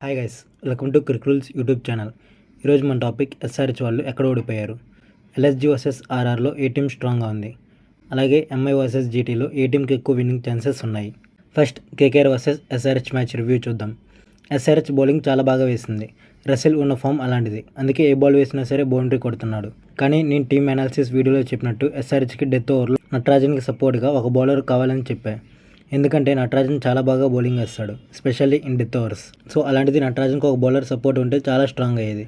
Hi guys, welcome to క్రిక్రూల్స్ YouTube channel. ఈరోజు మన టాపిక్ ఎస్ఆర్హెచ్ వాళ్ళు ఎక్కడ ఓడిపోయారు. ఎల్ఎస్జీ వర్సెస్ ఆర్ఆర్లో ఏ టీం స్ట్రాంగ్గా ఉంది, అలాగే ఎంఐ వర్సెస్ జీటీలో ఏ టీంకి ఎక్కువ విన్నింగ్ ఛాన్సెస్ ఉన్నాయి. First KKR versus SRH match review చూద్దాం. ఎస్ఆర్హెచ్ బౌలింగ్ చాలా బాగా వేసింది. రసెల్ ఉన్న ఫామ్ అలాంటిది, అందుకే ఏ బాల్ వేసినా సరే బౌండరీ కొడుతున్నాడు. కానీ నేను టీమ్ అనాలిసిస్ వీడియోలో చెప్పినట్టు ఎస్ఆర్హెచ్కి డెత్ ఓవర్లో నటరాజన్కి సపోర్ట్గా ఒక బౌలర్ కావాలని చెప్పాను. ఎందుకంటే నటరాజన్ చాలా బాగా బౌలింగ్ వేస్తాడు, specially in death overs. So అలాంటిది నటరాజన్కి ఒక బౌలర్ సపోర్ట్ ఉంటే చాలా స్ట్రాంగ్ అయ్యేది.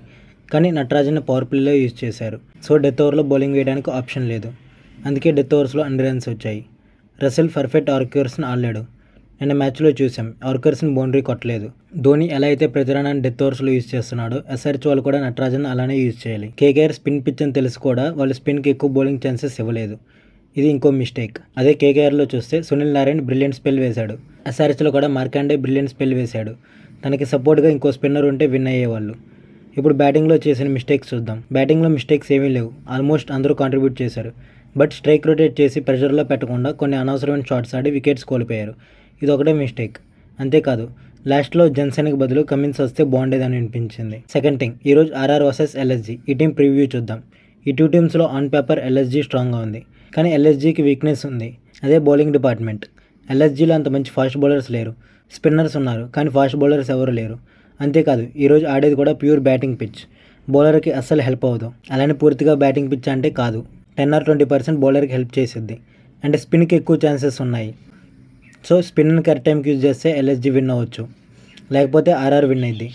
కానీ నటరాజన్ని పవర్ ప్లేలో యూజ్ చేశారు. సో డెత్ ఓవర్లో బౌలింగ్ వేయడానికి ఆప్షన్ లేదు. అందుకే డెత్ ఓవర్స్లో అన్ని రన్స్ వచ్చాయి. రసెల్ పర్ఫెక్ట్ ఆర్కర్స్ని ఆడలేడు. నిన్న మ్యాచ్లో చూసాం, ఆర్కర్స్ని బౌండరీ కొట్టలేదు. ధోని ఎలా అయితే ప్రతి రనాన్ని డెత్ ఓవర్స్లో యూజ్ చేస్తున్నాడో ఎస్ఆర్హెచ్ వాళ్ళు కూడా నటరాజన్ అలానే యూజ్ చేయాలి. కేకేఆర్ స్పిన్ పిచ్ అని తెలిసి కూడా వాళ్ళు స్పిన్కి ఎక్కువ బౌలింగ్ ఛాన్సెస్ ఇవ్వలేదు. ఇది ఇంకో మిస్టేక్. అదే కేకేఆర్లో చూస్తే సునీల్ నారాయణ్ బ్రిలియంట్ స్పెల్ వేశాడు. ఎస్ఆర్హెచ్లో కూడా మార్కాండే బ్రిలియంట్ స్పెల్ వేశాడు. తనకి సపోర్ట్గా ఇంకో స్పిన్నర్ ఉంటే విన్ అయ్యేవాళ్ళు. ఇప్పుడు బ్యాటింగ్లో చేసిన మిస్టేక్స్ చూద్దాం. బ్యాటింగ్లో మిస్టేక్స్ ఏమీ లేవు, ఆల్మోస్ట్ అందరూ కాంట్రిబ్యూట్ చేశారు. బట్ స్ట్రైక్ రొటేట్ చేసి ప్రెషర్లో పెట్టకుండా కొన్ని అనవసరమైన షాట్స్ ఆడి వికెట్స్ కోల్పోయారు. ఇది ఒకటే మిస్టేక్. అంతేకాదు, లాస్ట్లో జన్సన్కి బదులు కమిన్స్ వస్తే బాగుండేదని అనిపించింది. సెకండ్ థింగ్, ఈరోజు ఆర్ఆర్ వర్సెస్ ఎల్ఎస్జీ ఈ టీం ప్రివ్యూ చూద్దాం. ఈ టూ టీమ్స్లో ఆన్ పేపర్ ఎల్ఎస్జీ స్ట్రాంగ్గా ఉంది, కానీ ఎల్ఎస్జీకి వీక్నెస్ ఉంది, అదే బౌలింగ్ డిపార్ట్మెంట్. ఎల్ఎస్జీలో అంత మంచి ఫాస్ట్ బౌలర్స్ లేరు. స్పిన్నర్స్ ఉన్నారు, కానీ ఫాస్ట్ బౌలర్స్ ఎవరు లేరు. అంతేకాదు, ఈరోజు ఆడేది కూడా ప్యూర్ బ్యాటింగ్ పిచ్. బౌలర్కి అస్సలు హెల్ప్ అవ్వదు. అలానే పూర్తిగా బ్యాటింగ్ పిచ్ అంటే కాదు, 10 or 20% బౌలర్కి హెల్ప్ చేసిద్ది. అంటే స్పిన్కి ఎక్కువ ఛాన్సెస్ ఉన్నాయి. సో స్పిన్ని కరెక్ట్ టైంకి యూజ్ చేస్తే ఎల్ఎస్జీ విన్ అవ్వచ్చు, లేకపోతే ఆర్ఆర్ విన్ అయింది.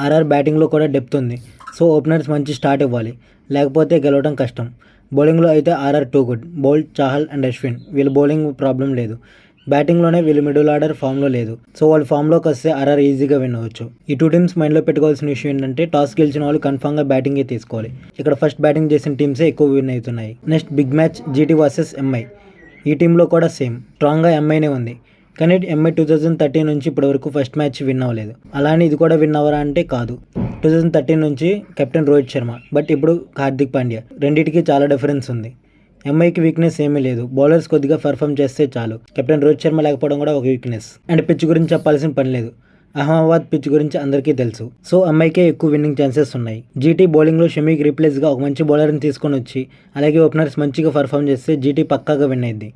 ఆర్ఆర్ బ్యాటింగ్లో కూడా డెప్త్ ఉంది. సో ఓపెనర్స్ మంచి స్టార్ట్ ఇవ్వాలి, లేకపోతే గెలవడం కష్టం. బౌలింగ్లో అయితే RR too good. Boult, Chahal and Ashwin వీళ్ళ బౌలింగ్ ప్రాబ్లం లేదు. బ్యాటింగ్లోనే వీళ్ళు మిడిల్ ఆర్డర్ ఫామ్లో లేదు. సో వాళ్ళు ఫామ్లోకి వస్తే ఆర్ఆర్ ఈజీగా విన్ అవ్వచ్చు. ఈ టూ టీమ్స్ మైండ్లో పెట్టుకోవాల్సిన విషయం ఏంటంటే, టాస్ గెలిచిన వాళ్ళు కన్ఫామ్గా బ్యాటింగే తీసుకోవాలి. ఇక్కడ ఫస్ట్ బ్యాటింగ్ చేసిన టీమ్సే ఎక్కువ విన్ అవుతున్నాయి. Next big match GT versus MI. ఈ టీంలో కూడా సేమ్ స్ట్రాంగ్గా ఎంఐనే ఉంది. కానీ ఎంఐ 2013 నుంచి ఇప్పటి వరకు ఫస్ట్ మ్యాచ్ విన్ అవ్వలేదు. అలానే ఇది కూడా విన్ అవ్వరా అంటే కాదు. 2013 నుంచి కెప్టెన్ రోహిత్ శర్మ, బట్ ఇప్పుడు హార్దిక్ పాండ్యా. రెండింటికి చాలా డిఫరెన్స్ ఉంది. ఎంఐకి వీక్నెస్ ఏమీ లేదు, బౌలర్స్ కొద్దిగా పర్ఫామ్ చేస్తే చాలు. కెప్టెన్ రోహిత్ శర్మ లేకపోవడం కూడా ఒక వీక్నెస్. అండ్ పిచ్ గురించి చెప్పాల్సిన పని లేదు, అహ్మదాబాద్ పిచ్ గురించి అందరికీ తెలుసు. సో ఎంఐకే ఎక్కువ విన్నింగ్ ఛాన్సెస్ ఉన్నాయి. జీటీ బౌలింగ్లో షమీకి రీప్లేస్గా ఒక మంచి బౌలర్ని తీసుకొని వచ్చి, అలాగే ఓపెనర్స్ మంచిగా పర్ఫామ్ చేస్తే జీటీ పక్కాగా విన్ అయింది.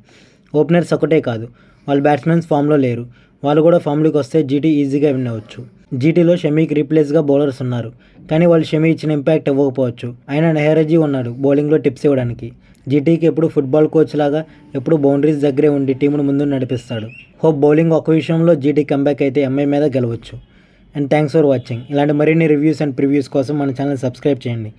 ఓపెనర్స్ ఒకటే కాదు, వాళ్ళు బ్యాట్స్మెన్స్ ఫామ్లో లేరు. వాళ్ళు కూడా ఫామ్లోకి వస్తే జీటీ ఈజీగా విన్ అవ్వచ్చు. జీటీలో షమీకి రీప్లేస్గా బౌలర్స్ ఉన్నారు, కానీ వాళ్ళు షమీ ఇచ్చిన ఇంపాక్ట్ ఇవ్వకపోవచ్చు. అయినా నెహ్రాజీ ఉన్నాడు బౌలింగ్లో టిప్స్ ఇవ్వడానికి. జీటీకి ఎప్పుడు ఫుట్బాల్ కోచ్ లాగా ఎప్పుడు బౌండరీస్ దగ్గరే ఉండి టీమును ముందు నడిపిస్తాడు. హోప్ బౌలింగ్ ఒక విషయంలో జీటీ కంబ్యాక్ అయితే ఎంఐ మీద గెలవచ్చు. And thanks for watching. ఇలాంటి మరిన్ని రివ్యూస్ అండ్ ప్రివ్యూస్ కోసం మన ఛానల్ సబ్స్క్రైబ్ చేయండి.